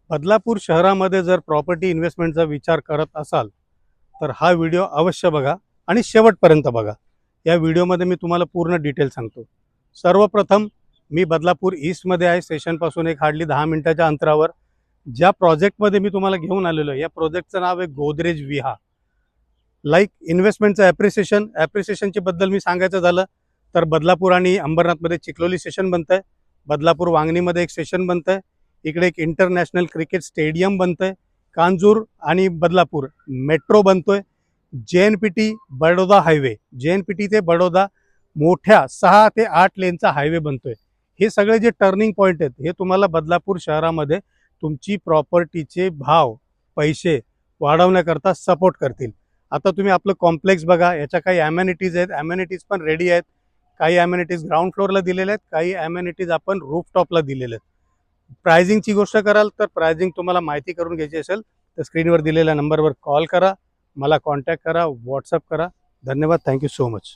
बदलापूर शहरामध्ये जर प्रॉपर्टी इन्व्हेस्टमेंटचा विचार करत असाल तर हा व्हिडिओ अवश्य बघा आणि शेवटपर्यंत बघा. या व्हिडिओमध्ये मी तुम्हाला पूर्ण डिटेल सांगतो. सर्वप्रथम मी बदलापूर ईस्टमध्ये आहे, स्टेशनपासून एक हार्डली 10 मिनिटाच्या अंतरावर. ज्या प्रोजेक्टमध्ये मी तुम्हाला घेऊन आलेलो आहे, या प्रोजेक्टचं नाव आहे गोदरेज विहा. लाईक इन्व्हेस्टमेंटचं ॲप्रिसिएशनची बद्दल मी सांगायचं झालं तर बदलापूर आणि अंबरनाथमध्ये चिखलोली स्टेशन बनतं आहे. बदलापूर वांगणीमध्ये एक स्टेशन बनतं आहे. इकडे एक इंटरनॅशनल क्रिकेट स्टेडियम बनतं आहे. कांजूर आणि बदलापूर मेट्रो बनतोय. JNPT बडोदा हायवे, JNPT ते बडोदा मोठ्या 6 ते 8 लेनचा हायवे बनतोय. हे सगळे जे टर्निंग पॉईंट आहेत हे तुम्हाला बदलापूर शहरामध्ये तुमची प्रॉपर्टीचे भाव, पैसे वाढवण्याकरता सपोर्ट करतील. आता तुम्ही आपलं कॉम्प्लेक्स बघा, याच्या काही ॲमेनिटीज आहेत, ॲमेनिटीज पण रेडी आहेत. काही ॲमेनिटीज ग्राउंड फ्लोअरला दिलेल्या आहेत, काही ॲमेनिटीज आपण रूफटॉपला दिलेल्या आहेत. प्राइजिंगची गोष्ट कराल तर प्राइजिंग तुम्हाला माहिती करून घ्यायची असेल तर स्क्रीनवर दिलेल्या नंबरवर कॉल करा, मला कॉन्टॅक्ट करा, व्हॉट्सअप करा. धन्यवाद. Thank you so much.